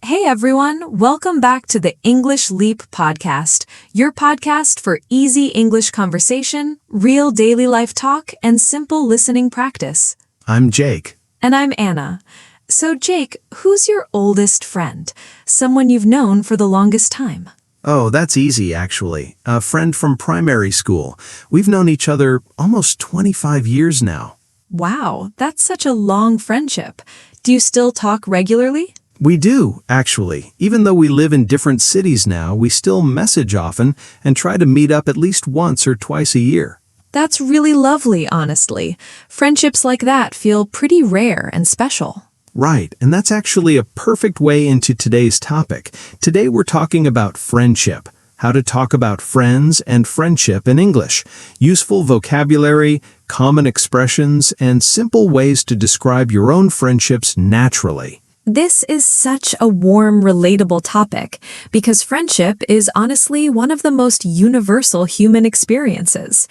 Hey everyone, welcome back to the English Leap podcast, your podcast for easy English conversation, real daily life talk, and simple listening practice. I'm Jake. And I'm Anna. So Jake, who's your oldest friend? Someone you've known for the longest time? Oh, that's easy, actually. A friend from primary school. We've known each other almost 25 years now. Wow, that's such a long friendship. Do you still talk regularly? We do, actually. Even though we live in different cities now, we still message often and try to meet up at least once or twice a year. That's really lovely, honestly. Friendships like that feel pretty rare and special. Right, and that's actually a perfect way into today's topic. Today we're talking about friendship, how to talk about friends and friendship in English, useful vocabulary, common expressions, and simple ways to describe your own friendships naturally. This is such a warm, relatable topic because friendship is honestly one of the most universal human experiences.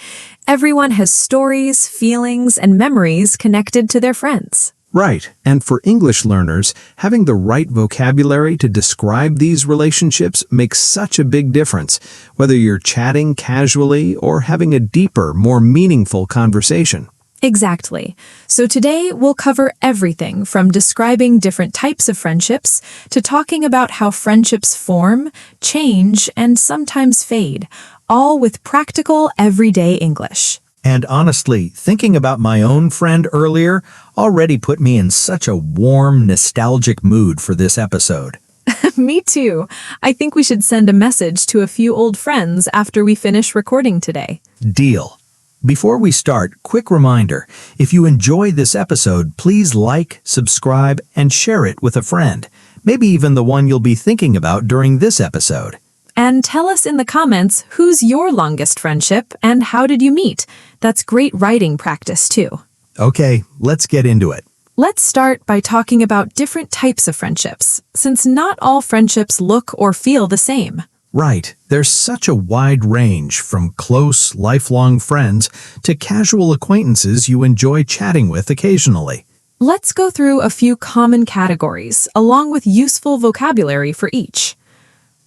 Everyone has stories, feelings, and memories connected to their friends. Right, and for English learners, having the right vocabulary to describe these relationships makes such a big difference, whether you're chatting casually or having a deeper, more meaningful conversation. Exactly. So today we'll cover everything from describing different types of friendships to talking about how friendships form, change, and sometimes fade, all with practical, everyday English. And honestly, thinking about my own friend earlier already put me in such a warm, nostalgic mood for this episode. Me too. I think we should send a message to a few old friends after we finish recording today. Deal. Before we start, quick reminder, if you enjoy this episode, please like, subscribe, and share it with a friend, maybe even the one you'll be thinking about during this episode. And tell us in the comments who's your longest friendship and how did you meet? That's great writing practice too. Okay, let's get into it. Let's start by talking about different types of friendships, since not all friendships look or feel the same. Right, there's such a wide range from close, lifelong friends to casual acquaintances you enjoy chatting with occasionally. Let's go through a few common categories, along with useful vocabulary for each.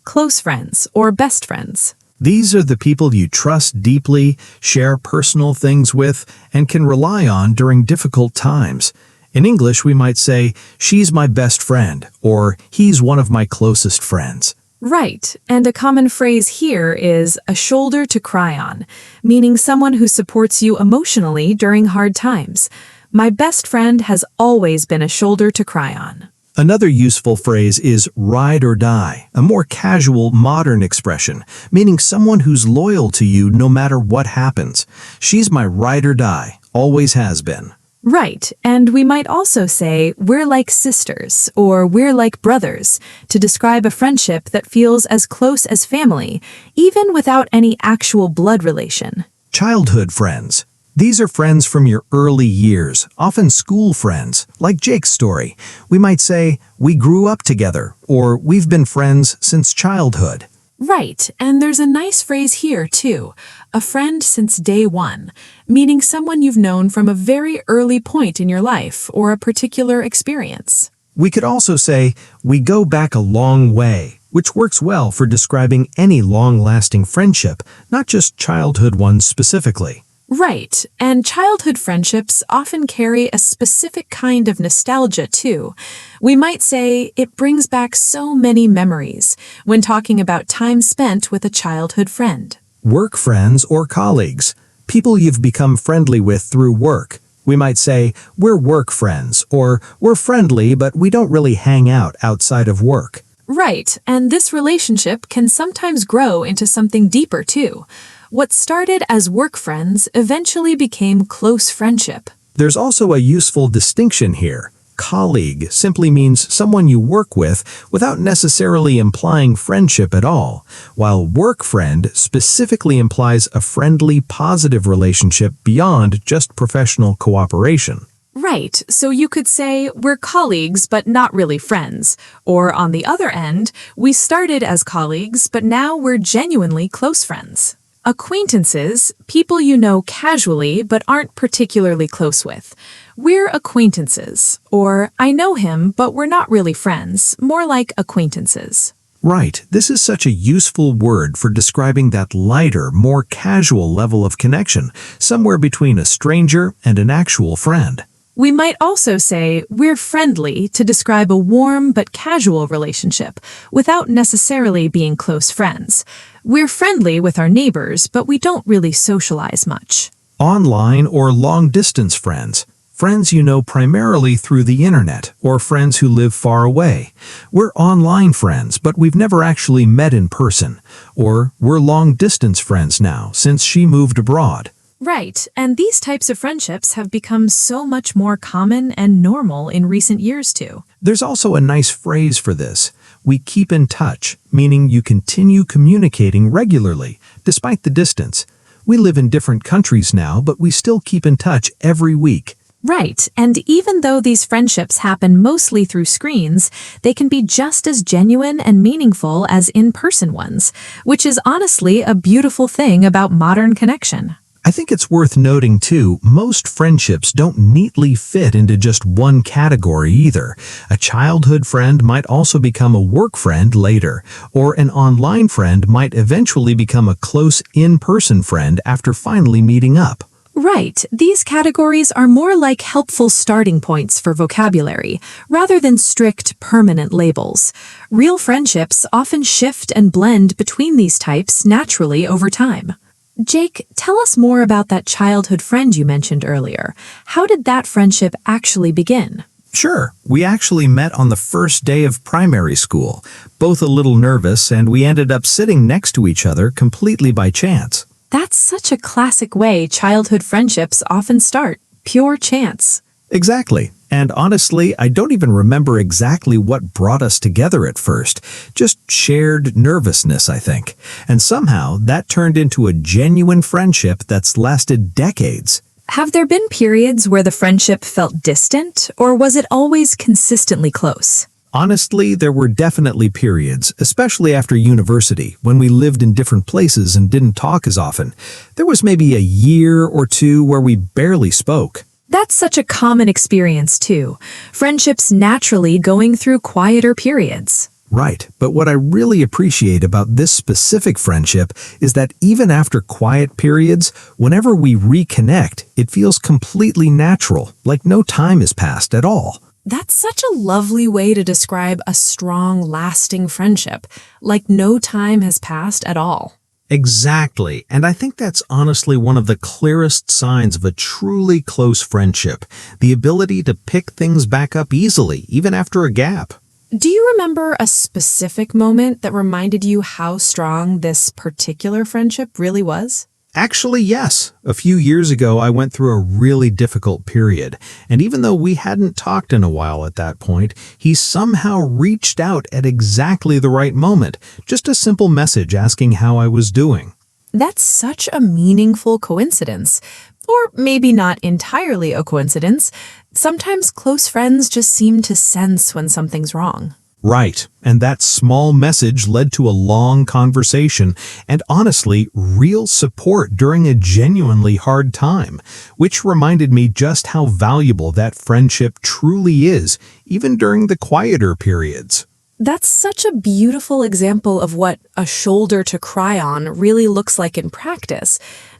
Close friends, or best friends. These are the people you trust deeply, share personal things with, and can rely on during difficult times. In English, we might say, "She's my best friend," or "He's one of my closest friends." Right, and a common phrase here is a shoulder to cry on, meaning someone who supports you emotionally during hard times. My best friend has always been a shoulder to cry on. Another useful phrase is ride or die, a more casual, modern expression, meaning someone who's loyal to you no matter what happens. She's my ride or die, always has been. Right, and we might also say we're like sisters or we're like brothers to describe a friendship that feels as close as family, even without any actual blood relation. Childhood friends. These are friends from your early years, often school friends, like Jake's story. We might say, we grew up together, or we've been friends since childhood. Right, and there's a nice phrase here, too. A friend since day one, meaning someone you've known from a very early point in your life or a particular experience. We could also say, we go back a long way, which works well for describing any long-lasting friendship, not just childhood ones specifically. Right, and childhood friendships often carry a specific kind of nostalgia too. We might say it brings back so many memories when talking about time spent with a childhood friend. Work friends or colleagues, people you've become friendly with through work. We might say, we're work friends, or we're friendly but we don't really hang out outside of work. Right, and this relationship can sometimes grow into something deeper too. What started as work friends eventually became close friendship. There's also a useful distinction here. Colleague simply means someone you work with without necessarily implying friendship at all, while work friend specifically implies a friendly, positive relationship beyond just professional cooperation. Right, so you could say we're colleagues but not really friends. Or on the other end, we started as colleagues but now we're genuinely close friends. Acquaintances, people you know casually but aren't particularly close with. We're acquaintances, or I know him, but we're not really friends, more like acquaintances. Right, this is such a useful word for describing that lighter, more casual level of connection, somewhere between a stranger and an actual friend. We might also say we're friendly to describe a warm but casual relationship, without necessarily being close friends. We're friendly with our neighbors, but we don't really socialize much. Online or long-distance friends. Friends you know primarily through the internet, or friends who live far away. We're online friends, but we've never actually met in person. Or we're long-distance friends now, since she moved abroad. Right, and these types of friendships have become so much more common and normal in recent years too. There's also a nice phrase for this. We keep in touch, meaning you continue communicating regularly, despite the distance. We live in different countries now, but we still keep in touch every week. Right, and even though these friendships happen mostly through screens, they can be just as genuine and meaningful as in-person ones, which is honestly a beautiful thing about modern connection. I think it's worth noting too, most friendships don't neatly fit into just one category either. A childhood friend might also become a work friend later, or an online friend might eventually become a close in-person friend after finally meeting up. Right, these categories are more like helpful starting points for vocabulary, rather than strict, permanent labels. Real friendships often shift and blend between these types naturally over time. Jake, tell us more about that childhood friend you mentioned earlier. How did that friendship actually begin? Sure, we actually met on the first day of primary school, both a little nervous, and we ended up sitting next to each other completely by chance. That's such a classic way childhood friendships often start, pure chance. Exactly. And honestly, I don't even remember exactly what brought us together at first. Just shared nervousness, I think. And somehow that turned into a genuine friendship that's lasted decades. Have there been periods where the friendship felt distant, or was it always consistently close? Honestly, there were definitely periods, especially after university, when we lived in different places and didn't talk as often. There was maybe a year or two where we barely spoke. That's such a common experience, too. Friendships naturally going through quieter periods. Right, but what I really appreciate about this specific friendship is that even after quiet periods, whenever we reconnect, it feels completely natural, like no time has passed at all. That's such a lovely way to describe a strong, lasting friendship, like no time has passed at all. Exactly, and I think that's honestly one of the clearest signs of a truly close friendship, the ability to pick things back up easily, even after a gap. Do you remember a specific moment that reminded you how strong this particular friendship really was? Actually, yes. A few years ago, I went through a really difficult period, and even though we hadn't talked in a while at that point, he somehow reached out at exactly the right moment, just a simple message asking how I was doing. That's such a meaningful coincidence. Or maybe not entirely a coincidence. Sometimes close friends just seem to sense when something's wrong. Right, and that small message led to a long conversation and honestly, real support during a genuinely hard time, which reminded me just how valuable that friendship truly is, even during the quieter periods. That's such a beautiful example of what a shoulder to cry on really looks like in practice.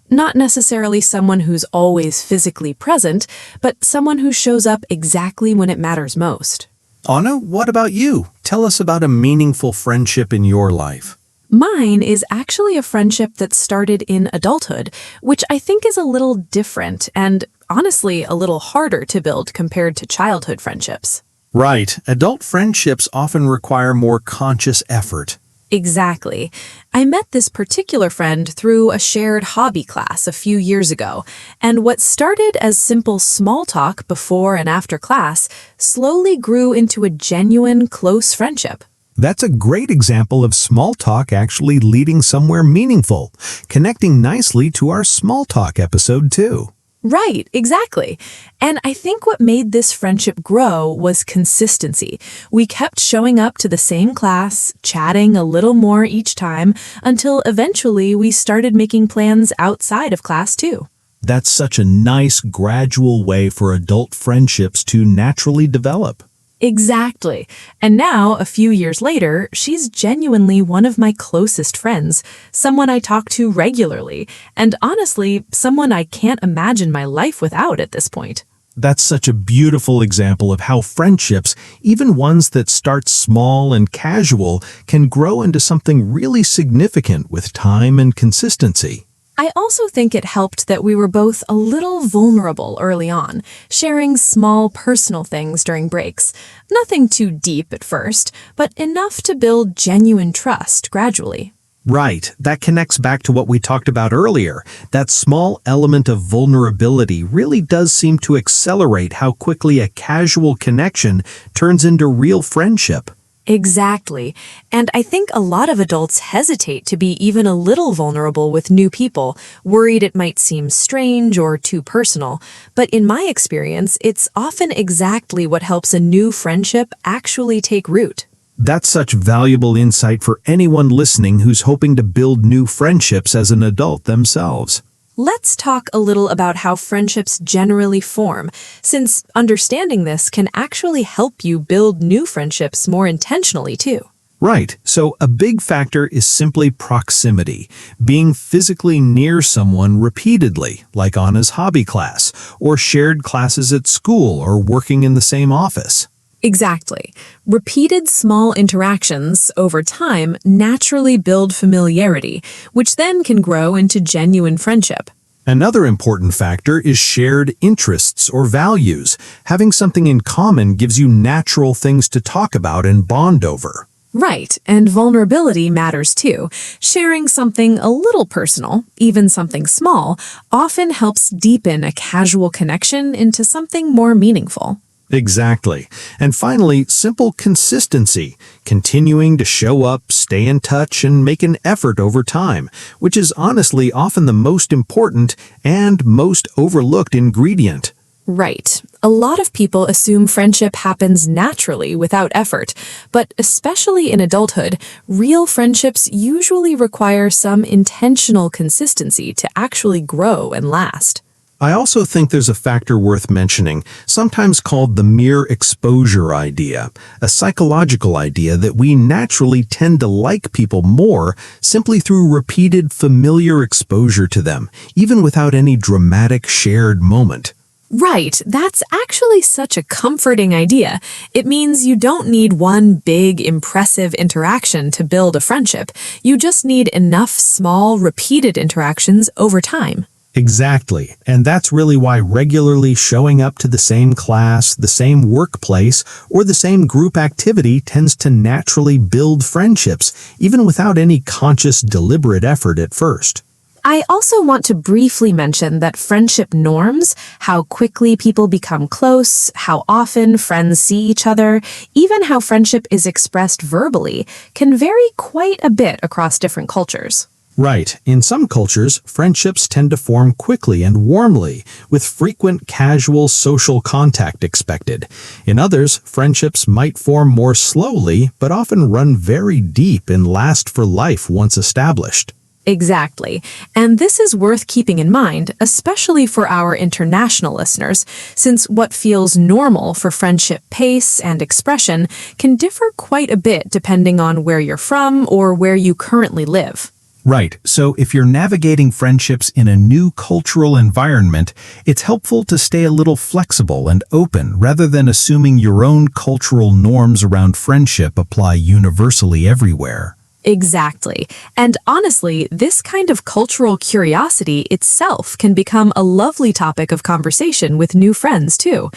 Not necessarily someone who's always physically present, but someone who shows up exactly when it matters most. Anna, what about you? Tell us about a meaningful friendship in your life. Mine is actually a friendship that started in adulthood, which I think is a little different and honestly a little harder to build compared to childhood friendships. Right, adult friendships often require more conscious effort. Exactly. I met this particular friend through a shared hobby class a few years ago, and what started as simple small talk before and after class slowly grew into a genuine, close friendship. That's a great example of small talk actually leading somewhere meaningful, connecting nicely to our small talk episode too. Right, exactly. And I think what made this friendship grow was consistency. We kept showing up to the same class, chatting a little more each time, until eventually we started making plans outside of class too. That's such a nice, gradual way for adult friendships to naturally develop. Exactly. And now, a few years later, she's genuinely one of my closest friends, someone I talk to regularly, and honestly, someone I can't imagine my life without at this point. That's such a beautiful example of how friendships, even ones that start small and casual, can grow into something really significant with time and consistency. I also think it helped that we were both a little vulnerable early on, sharing small personal things during breaks. Nothing too deep at first, but enough to build genuine trust gradually. Right, that connects back to what we talked about earlier. That small element of vulnerability really does seem to accelerate how quickly a casual connection turns into real friendship. Exactly. And I think a lot of adults hesitate to be even a little vulnerable with new people, worried it might seem strange or too personal. But in my experience, it's often exactly what helps a new friendship actually take root. That's such valuable insight for anyone listening who's hoping to build new friendships as an adult themselves. Let's talk a little about how friendships generally form, since understanding this can actually help you build new friendships more intentionally too. Right, so a big factor is simply proximity, being physically near someone repeatedly, like Anna's hobby class, or shared classes at school or working in the same office. Exactly. Repeated small interactions over time naturally build familiarity, which then can grow into genuine friendship. Another important factor is shared interests or values. Having something in common gives you natural things to talk about and bond over. Right, and vulnerability matters too. Sharing something a little personal, even something small, often helps deepen a casual connection into something more meaningful. Exactly. And finally, simple consistency, continuing to show up, stay in touch, and make an effort over time, which is honestly often the most important and most overlooked ingredient. Right. A lot of people assume friendship happens naturally without effort, but especially in adulthood, real friendships usually require some intentional consistency to actually grow and last. I also think there's a factor worth mentioning, sometimes called the mere exposure idea, a psychological idea that we naturally tend to like people more simply through repeated familiar exposure to them, even without any dramatic shared moment. Right, that's actually such a comforting idea. It means you don't need one big, impressive interaction to build a friendship. You just need enough small, repeated interactions over time. Exactly, and that's really why regularly showing up to the same class, the same workplace, or the same group activity tends to naturally build friendships, even without any conscious, deliberate effort at first. I also want to briefly mention that friendship norms, how quickly people become close, how often friends see each other, even how friendship is expressed verbally, can vary quite a bit across different cultures. Right. In some cultures, friendships tend to form quickly and warmly, with frequent casual social contact expected. In others, friendships might form more slowly, but often run very deep and last for life once established. Exactly. And this is worth keeping in mind, especially for our international listeners, since what feels normal for friendship pace and expression can differ quite a bit depending on where you're from or where you currently live. Right, so if you're navigating friendships in a new cultural environment, it's helpful to stay a little flexible and open rather than assuming your own cultural norms around friendship apply universally everywhere. Exactly. And honestly, this kind of cultural curiosity itself can become a lovely topic of conversation with new friends, too.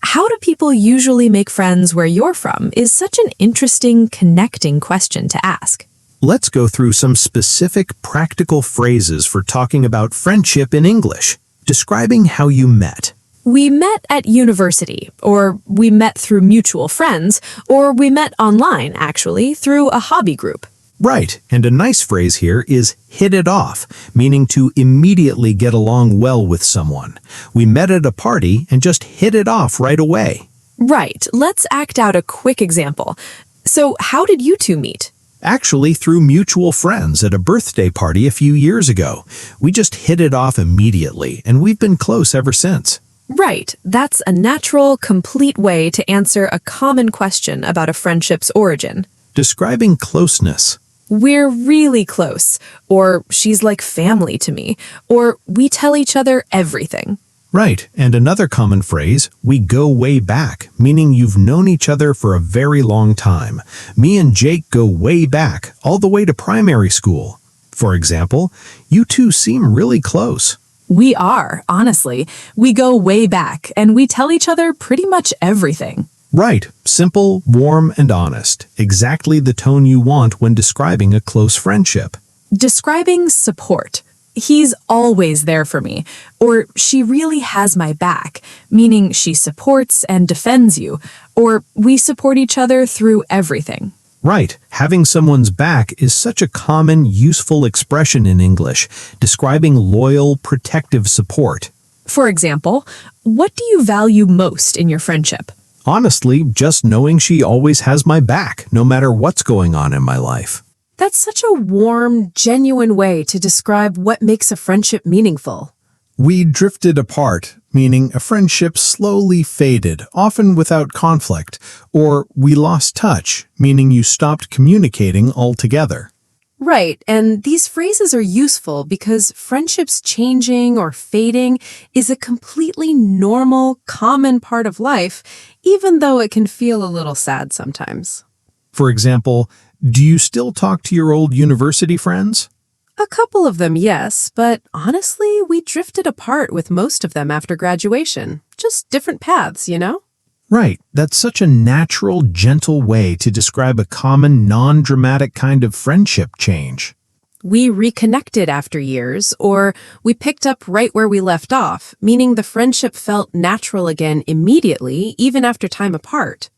How do people usually make friends where you're from is such an interesting, connecting question to ask. Let's go through some specific practical phrases for talking about friendship in English, describing how you met. We met at university, or we met through mutual friends, or we met online, actually, through a hobby group. Right, and a nice phrase here is hit it off, meaning to immediately get along well with someone. We met at a party and just hit it off right away. Right, let's act out a quick example. So how did you two meet? Actually, through mutual friends at a birthday party a few years ago. We just hit it off immediately, and we've been close ever since. Right, that's a natural, complete way to answer a common question about a friendship's origin. Describing closeness. We're really close, or she's like family to me, or we tell each other everything. Right, and another common phrase, we go way back, meaning you've known each other for a very long time. Me and Jake go way back, all the way to primary school. For example, you two seem really close. We are, honestly. We go way back, and we tell each other pretty much everything. Right, simple, warm, and honest. Exactly the tone you want when describing a close friendship. Describing support. He's always there for me, or she really has my back, meaning she supports and defends you, or we support each other through everything. Right, having someone's back is such a common, useful expression in English, describing loyal, protective support. For example, what do you value most in your friendship? Honestly, just knowing she always has my back, no matter what's going on in my life. That's such a warm, genuine way to describe what makes a friendship meaningful. We drifted apart, meaning a friendship slowly faded, often without conflict, or we lost touch, meaning you stopped communicating altogether. Right, and these phrases are useful because friendships changing or fading is a completely normal, common part of life, even though it can feel a little sad sometimes. For example, do you still talk to your old university friends? A couple of them, yes, but honestly, we drifted apart with most of them after graduation. Just different paths, you know? Right, that's such a natural, gentle way to describe a common, non-dramatic kind of friendship change. We reconnected after years, or we picked up right where we left off, meaning the friendship felt natural again immediately, even after time apart.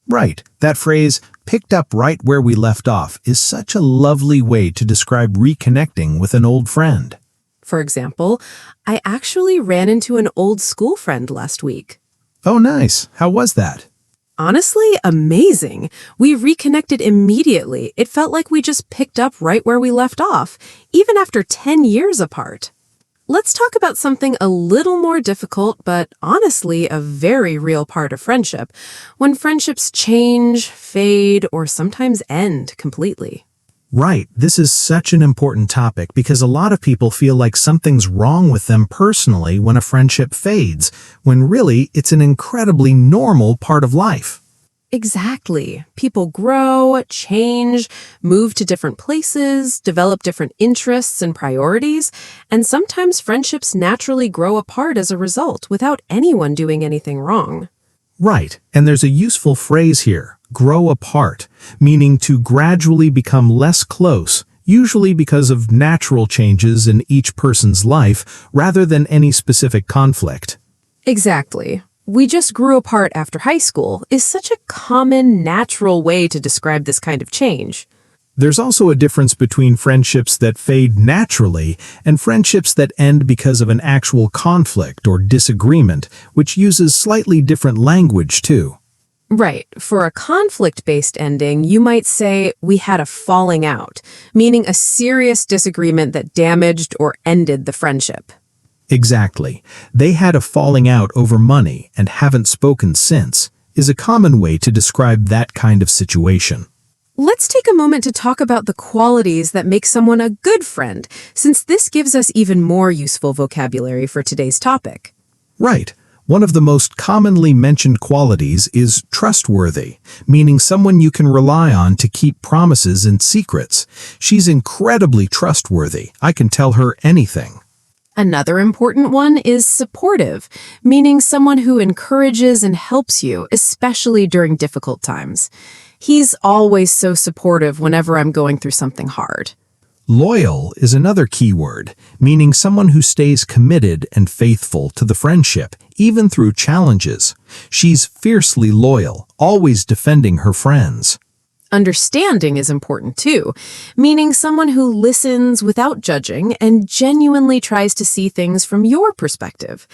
Right, that phrase, picked up right where we left off, is such a lovely way to describe reconnecting with an old friend. For example, I actually ran into an old school friend last week. Oh, nice. How was that? Honestly, amazing. We reconnected immediately. It felt like we just picked up right where we left off, even after 10 years apart. Let's talk about something a little more difficult, but honestly a very real part of friendship, when friendships change, fade, or sometimes end completely. Right, this is such an important topic because a lot of people feel like something's wrong with them personally when a friendship fades, when really it's an incredibly normal part of life. Exactly. People grow, change, move to different places, develop different interests and priorities, and sometimes friendships naturally grow apart as a result without anyone doing anything wrong. Right, and there's a useful phrase here, grow apart, meaning to gradually become less close, usually because of natural changes in each person's life rather than any specific conflict. Exactly. We just grew apart after high school is such a common, natural way to describe this kind of change. There's also a difference between friendships that fade naturally and friendships that end because of an actual conflict or disagreement, which uses slightly different language too. Right. For a conflict-based ending, you might say we had a falling out, meaning a serious disagreement that damaged or ended the friendship. Exactly. They had a falling out over money and haven't spoken since, is a common way to describe that kind of situation. Let's take a moment to talk about the qualities that make someone a good friend, since this gives us even more useful vocabulary for today's topic. Right. One of the most commonly mentioned qualities is trustworthy, meaning someone you can rely on to keep promises and secrets. She's incredibly trustworthy. I can tell her anything. Another important one is supportive, meaning someone who encourages and helps you, especially during difficult times. He's always so supportive whenever I'm going through something hard. Loyal is another key word, meaning someone who stays committed and faithful to the friendship, even through challenges. She's fiercely loyal, always defending her friends. Understanding is important too, meaning someone who listens without judging and genuinely tries to see things from your perspective.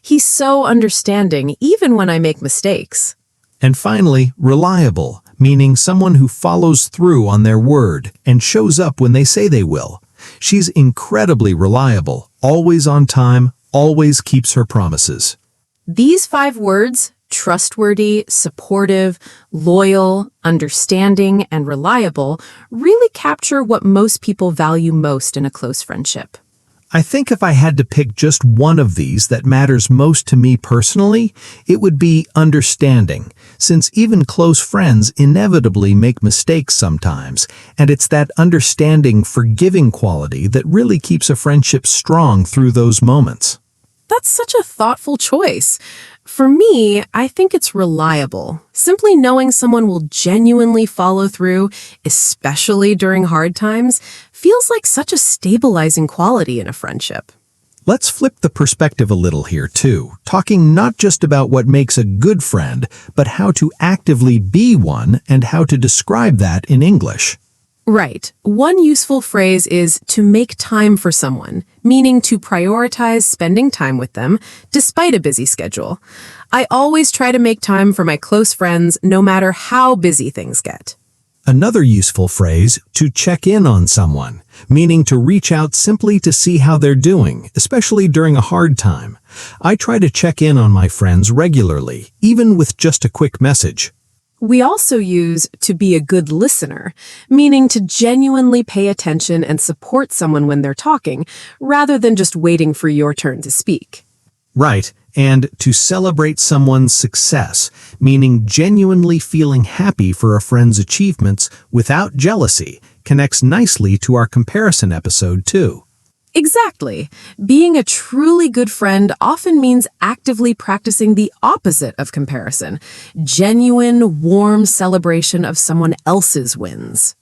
He's so understanding even when I make mistakes. And finally, reliable, meaning someone who follows through on their word and shows up when they say they will. She's incredibly reliable, always on time, always keeps her promises. These 5 words, trustworthy, supportive, loyal, understanding, and reliable, really capture what most people value most in a close friendship. I think if I had to pick just one of these that matters most to me personally, it would be understanding, since even close friends inevitably make mistakes sometimes, and it's that understanding, forgiving quality that really keeps a friendship strong through those moments. That's such a thoughtful choice. For me, I think it's reliable. Simply knowing someone will genuinely follow through, especially during hard times, feels like such a stabilizing quality in a friendship. Let's flip the perspective a little here too, talking not just about what makes a good friend, but how to actively be one and how to describe that in English. Right. One useful phrase is to make time for someone, meaning to prioritize spending time with them despite a busy schedule. I always try to make time for my close friends no matter how busy things get. Another useful phrase, to check in on someone, meaning to reach out simply to see how they're doing, especially during a hard time. I try to check in on my friends regularly, even with just a quick message. We also use to be a good listener, meaning to genuinely pay attention and support someone when they're talking, rather than just waiting for your turn to speak. Right, and to celebrate someone's success, meaning genuinely feeling happy for a friend's achievements without jealousy, connects nicely to our comparison episode too. Exactly. Being a truly good friend often means actively practicing the opposite of comparison, genuine, warm celebration of someone else's wins.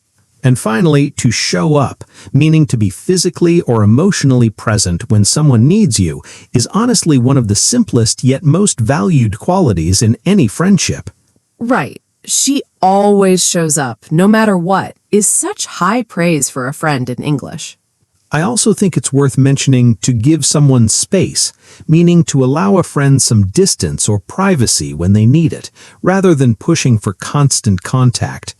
And finally, to show up, meaning to be physically or emotionally present when someone needs you, is honestly one of the simplest yet most valued qualities in any friendship. Right. She always shows up, no matter what, is such high praise for a friend in English. I also think it's worth mentioning to give someone space, meaning to allow a friend some distance or privacy when they need it, rather than pushing for constant contact.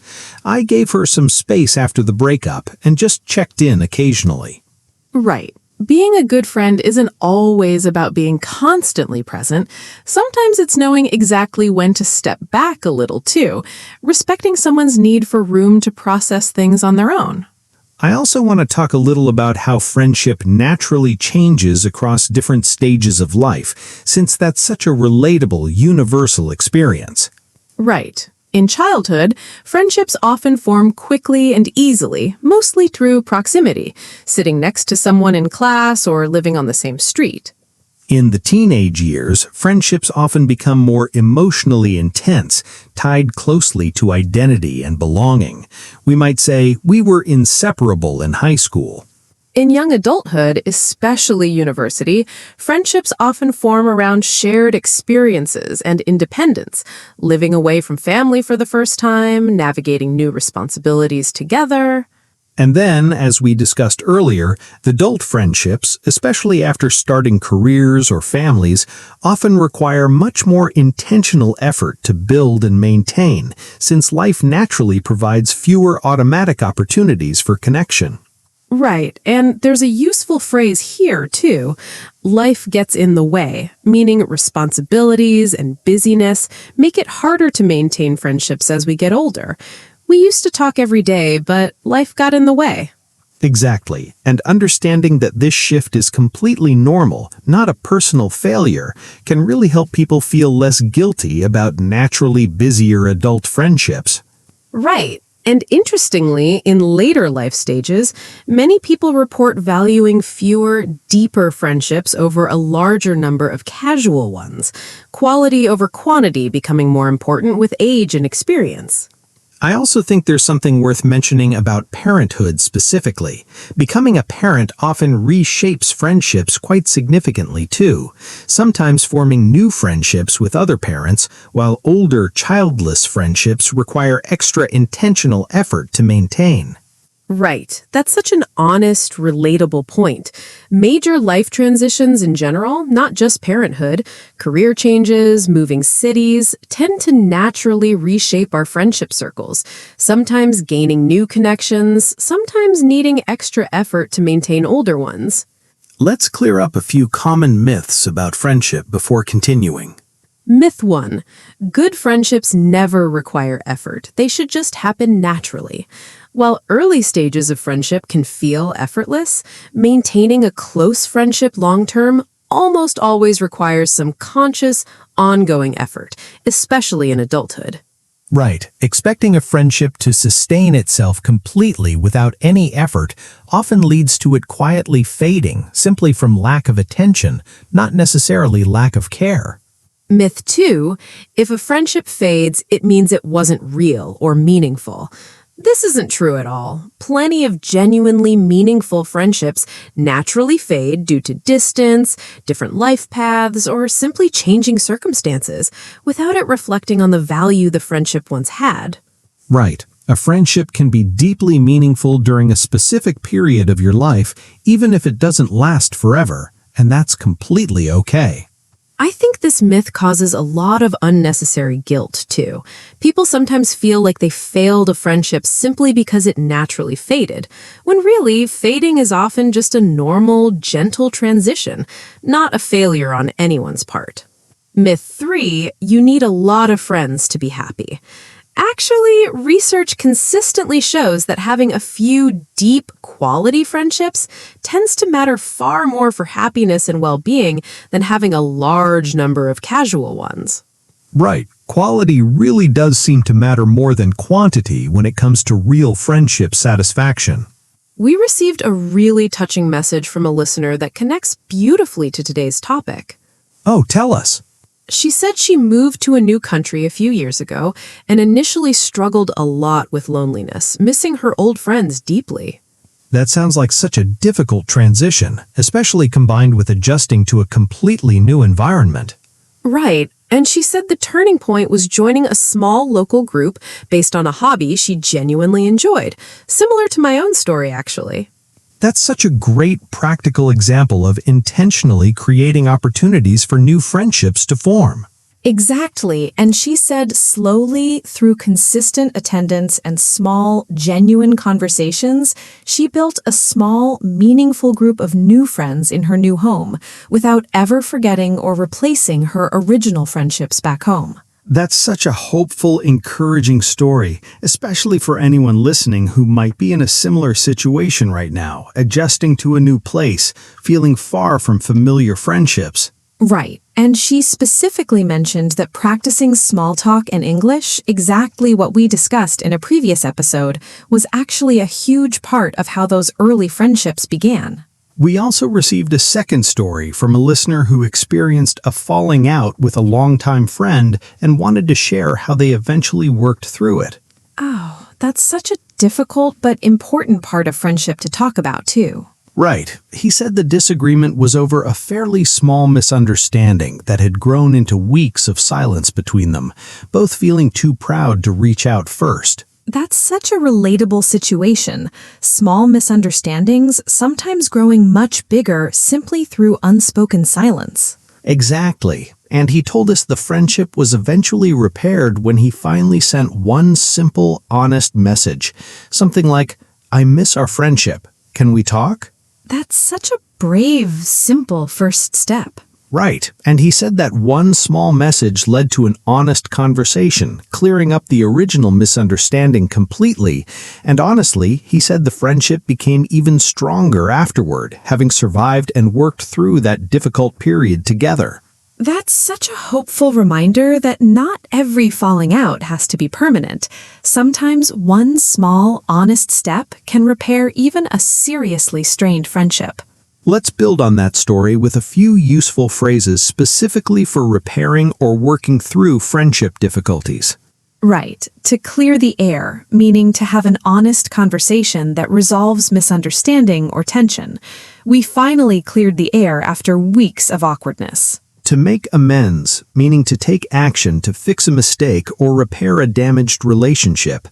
I gave her some space after the breakup and just checked in occasionally. Right. Being a good friend isn't always about being constantly present. Sometimes it's knowing exactly when to step back a little too, respecting someone's need for room to process things on their own. I also want to talk a little about how friendship naturally changes across different stages of life, since that's such a relatable, universal experience. Right. In childhood, friendships often form quickly and easily, mostly through proximity, sitting next to someone in class or living on the same street. In the teenage years, friendships often become more emotionally intense, tied closely to identity and belonging. We might say we were inseparable in high school. In young adulthood, especially university, friendships often form around shared experiences and independence, living away from family for the first time, navigating new responsibilities together. And then, as we discussed earlier, the adult friendships, especially after starting careers or families, often require much more intentional effort to build and maintain, since life naturally provides fewer automatic opportunities for connection. Right, and there's a useful phrase here, too. Life gets in the way, meaning responsibilities and busyness make it harder to maintain friendships as we get older. We used to talk every day, but life got in the way. Exactly, and understanding that this shift is completely normal, not a personal failure, can really help people feel less guilty about naturally busier adult friendships. Right. And interestingly, in later life stages, many people report valuing fewer, deeper friendships over a larger number of casual ones, quality over quantity becoming more important with age and experience. I also think there's something worth mentioning about parenthood specifically. Becoming a parent often reshapes friendships quite significantly too, sometimes forming new friendships with other parents, while older childless friendships require extra intentional effort to maintain. Right. That's such an honest, relatable point. Major life transitions in general, not just parenthood, career changes, moving cities, tend to naturally reshape our friendship circles, sometimes gaining new connections, sometimes needing extra effort to maintain older ones. Let's clear up a few common myths about friendship before continuing. Myth 1. Good friendships never require effort. They should just happen naturally. While early stages of friendship can feel effortless, maintaining a close friendship long-term almost always requires some conscious, ongoing effort, especially in adulthood. Right. Expecting a friendship to sustain itself completely without any effort often leads to it quietly fading simply from lack of attention, not necessarily lack of care. Myth 2. If a friendship fades, it means it wasn't real or meaningful. This isn't true at all. Plenty of genuinely meaningful friendships naturally fade due to distance, different life paths, or simply changing circumstances, without it reflecting on the value the friendship once had. Right. A friendship can be deeply meaningful during a specific period of your life, even if it doesn't last forever, and that's completely okay. I think this myth causes a lot of unnecessary guilt, too. People sometimes feel like they failed a friendship simply because it naturally faded, when really, fading is often just a normal, gentle transition, not a failure on anyone's part. Myth 3, you need a lot of friends to be happy. Actually, research consistently shows that having a few deep, quality friendships tends to matter far more for happiness and well-being than having a large number of casual ones. Right. Quality really does seem to matter more than quantity when it comes to real friendship satisfaction. We received a really touching message from a listener that connects beautifully to today's topic. Oh, tell us. She said she moved to a new country a few years ago and initially struggled a lot with loneliness, missing her old friends deeply. That sounds like such a difficult transition, especially combined with adjusting to a completely new environment. Right, and she said the turning point was joining a small local group based on a hobby she genuinely enjoyed, similar to my own story, actually. That's such a great practical example of intentionally creating opportunities for new friendships to form. Exactly, and she said slowly, through consistent attendance and small, genuine conversations, she built a small, meaningful group of new friends in her new home, without ever forgetting or replacing her original friendships back home. That's such a hopeful, encouraging story, especially for anyone listening who might be in a similar situation right now, adjusting to a new place, feeling far from familiar friendships. Right, and she specifically mentioned that practicing small talk and English, exactly what we discussed in a previous episode, was actually a huge part of how those early friendships began. We also received a second story from a listener who experienced a falling out with a longtime friend and wanted to share how they eventually worked through it. Oh, that's such a difficult but important part of friendship to talk about, too. Right. He said the disagreement was over a fairly small misunderstanding that had grown into weeks of silence between them, both feeling too proud to reach out first. That's such a relatable situation. Small misunderstandings sometimes growing much bigger simply through unspoken silence. Exactly. And he told us the friendship was eventually repaired when he finally sent one simple, honest message. Something like, "I miss our friendship. Can we talk?" That's such a brave, simple first step. Right. And he said that one small message led to an honest conversation, clearing up the original misunderstanding completely. And honestly, he said the friendship became even stronger afterward, having survived and worked through that difficult period together. That's such a hopeful reminder that not every falling out has to be permanent. Sometimes one small, honest step can repair even a seriously strained friendship. Let's build on that story with a few useful phrases specifically for repairing or working through friendship difficulties. Right, to clear the air, meaning to have an honest conversation that resolves misunderstanding or tension. We finally cleared the air after weeks of awkwardness. To make amends, meaning to take action to fix a mistake or repair a damaged relationship.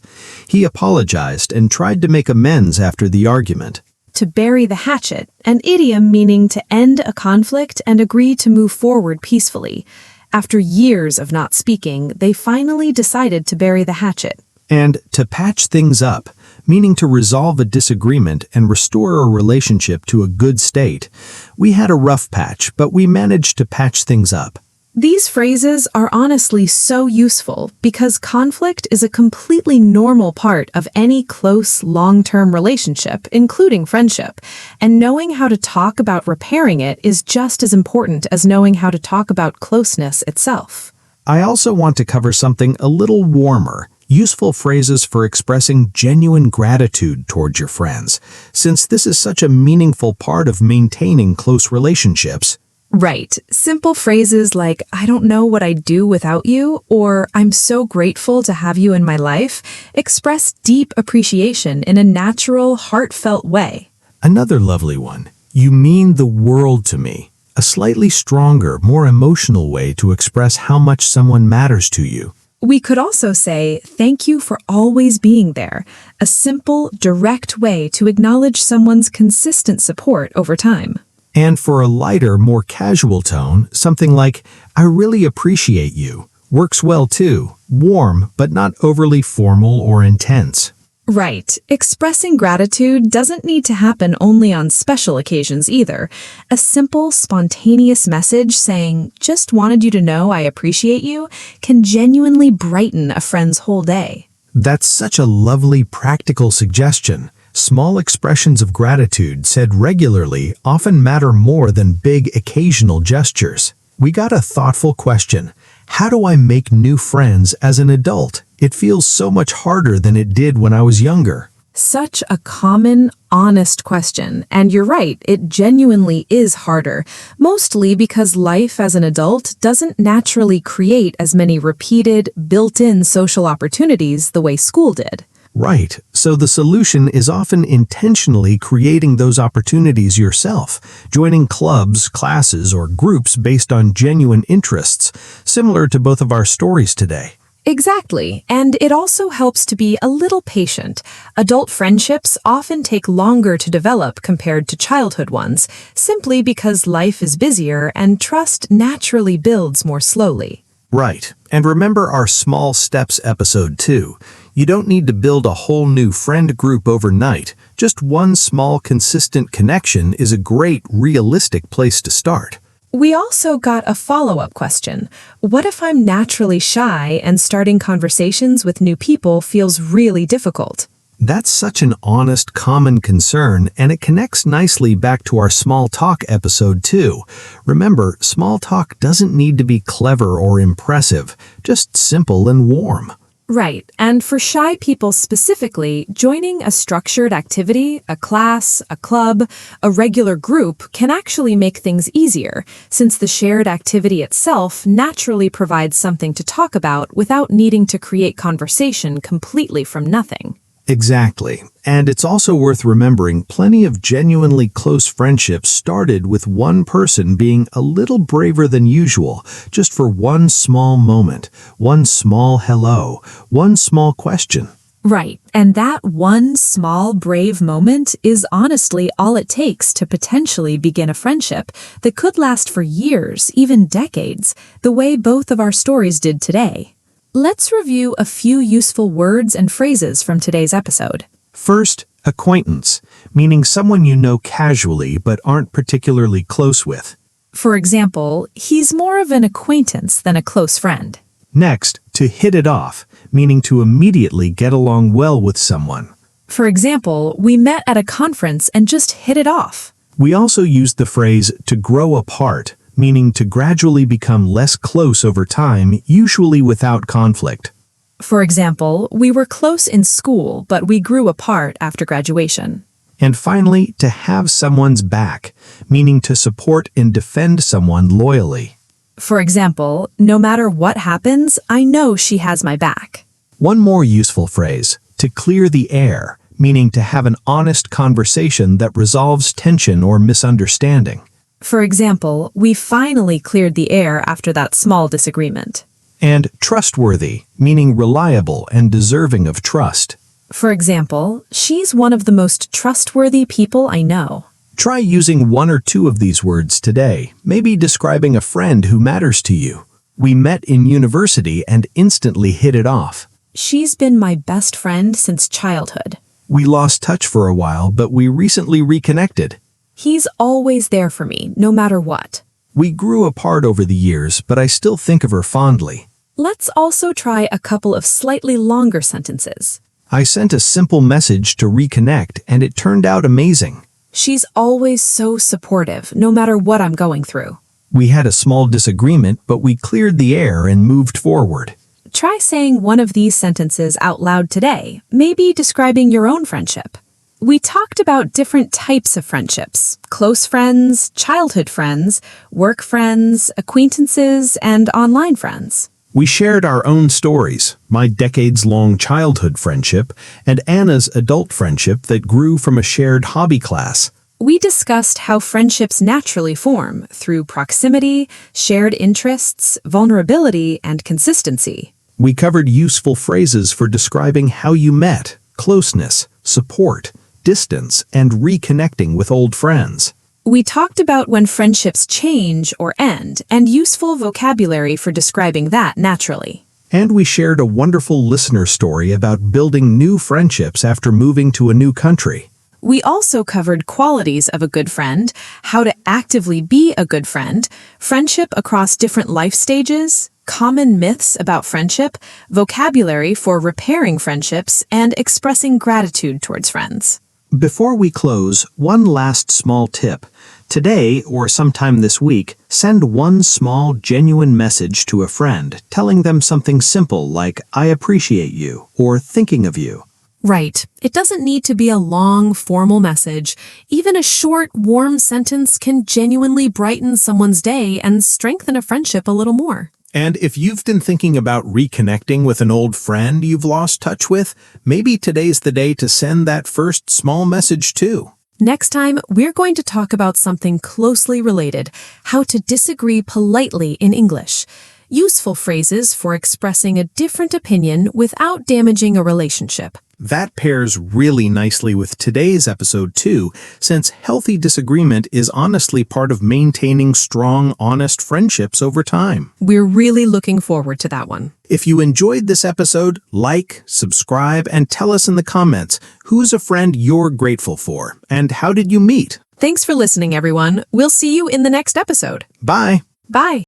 He apologized and tried to make amends after the argument. To bury the hatchet, an idiom meaning to end a conflict and agree to move forward peacefully. After years of not speaking, they finally decided to bury the hatchet. And to patch things up, meaning to resolve a disagreement and restore a relationship to a good state. We had a rough patch, but we managed to patch things up. These phrases are honestly so useful because conflict is a completely normal part of any close, long-term relationship, including friendship. And knowing how to talk about repairing it is just as important as knowing how to talk about closeness itself. I also want to cover something a little warmer. Useful phrases for expressing genuine gratitude towards your friends, since this is such a meaningful part of maintaining close relationships. Right. Simple phrases like, I don't know what I'd do without you, or I'm so grateful to have you in my life, express deep appreciation in a natural, heartfelt way. Another lovely one, you mean the world to me. A slightly stronger, more emotional way to express how much someone matters to you. We could also say, thank you for always being there, a simple, direct way to acknowledge someone's consistent support over time. And for a lighter, more casual tone, something like, I really appreciate you, works well too, warm but not overly formal or intense. Right. Expressing gratitude doesn't need to happen only on special occasions either. A simple, spontaneous message saying, just wanted you to know I appreciate you, can genuinely brighten a friend's whole day. That's such a lovely, practical suggestion. Small expressions of gratitude said regularly often matter more than big, occasional gestures. We got a thoughtful question. How do I make new friends as an adult? It feels so much harder than it did when I was younger. Such a common, honest question. And you're right, it genuinely is harder, mostly because life as an adult doesn't naturally create as many repeated, built-in social opportunities the way school did. Right, so the solution is often intentionally creating those opportunities yourself, joining clubs, classes, or groups based on genuine interests, similar to both of our stories today. Exactly, and it also helps to be a little patient. Adult friendships often take longer to develop compared to childhood ones, simply because life is busier and trust naturally builds more slowly. Right, and remember our small steps episode too. You don't need to build a whole new friend group overnight. Just one small, consistent connection is a great, realistic place to start. We also got a follow-up question. What if I'm naturally shy and starting conversations with new people feels really difficult? That's such an honest, common concern, and it connects nicely back to our small talk episode too. Remember, small talk doesn't need to be clever or impressive, just simple and warm. Right, and for shy people specifically, joining a structured activity, a class, a club, a regular group can actually make things easier, since the shared activity itself naturally provides something to talk about without needing to create conversation completely from nothing. Exactly. And it's also worth remembering plenty of genuinely close friendships started with one person being a little braver than usual, just for one small moment, one small hello, one small question. Right, and that one small, brave moment is honestly all it takes to potentially begin a friendship that could last for years, even decades, the way both of our stories did today. Let's review a few useful words and phrases from today's episode. First, acquaintance, meaning someone you know casually but aren't particularly close with. For example, he's more of an acquaintance than a close friend. Next, to hit it off, meaning to immediately get along well with someone. For example, we met at a conference and just hit it off. We also used the phrase to grow apart, meaning to gradually become less close over time, usually without conflict. For example, we were close in school, but we grew apart after graduation. And finally, to have someone's back, meaning to support and defend someone loyally. For example, no matter what happens, I know she has my back. One more useful phrase, to clear the air, meaning to have an honest conversation that resolves tension or misunderstanding. For example, we finally cleared the air after that small disagreement. And trustworthy, meaning reliable and deserving of trust. For example, she's one of the most trustworthy people I know. Try using one or two of these words today, maybe describing a friend who matters to you. We met in university and instantly hit it off. She's been my best friend since childhood. We lost touch for a while, but we recently reconnected. He's always there for me, no matter what. We grew apart over the years, but I still think of her fondly. Let's also try a couple of slightly longer sentences. I sent a simple message to reconnect, and it turned out amazing. She's always so supportive, no matter what I'm going through. We had a small disagreement, but we cleared the air and moved forward. Try saying one of these sentences out loud today, maybe describing your own friendship. We talked about different types of friendships: close friends, childhood friends, work friends, acquaintances, and online friends. We shared our own stories, my decades-long childhood friendship and Anna's adult friendship that grew from a shared hobby class. We discussed how friendships naturally form through proximity, shared interests, vulnerability, and consistency. We covered useful phrases for describing how you met, closeness, support, distance, and reconnecting with old friends. We talked about when friendships change or end and useful vocabulary for describing that naturally. And we shared a wonderful listener story about building new friendships after moving to a new country. We also covered qualities of a good friend, how to actively be a good friend, friendship across different life stages, common myths about friendship, vocabulary for repairing friendships, and expressing gratitude towards friends. Before we close, one last small tip. Today, or sometime this week, send one small, genuine message to a friend, telling them something simple like, "I appreciate you," or "thinking of you." Right. It doesn't need to be a long, formal message. Even a short, warm sentence can genuinely brighten someone's day and strengthen a friendship a little more. And if you've been thinking about reconnecting with an old friend you've lost touch with, maybe today's the day to send that first small message too. Next time, we're going to talk about something closely related: how to disagree politely in English. Useful phrases for expressing a different opinion without damaging a relationship. That pairs really nicely with today's episode too, since healthy disagreement is honestly part of maintaining strong, honest friendships over time. We're really looking forward to that one. If you enjoyed this episode, like, subscribe, and tell us in the comments who's a friend you're grateful for, and how did you meet? Thanks for listening, everyone. We'll see you in the next episode. Bye! Bye!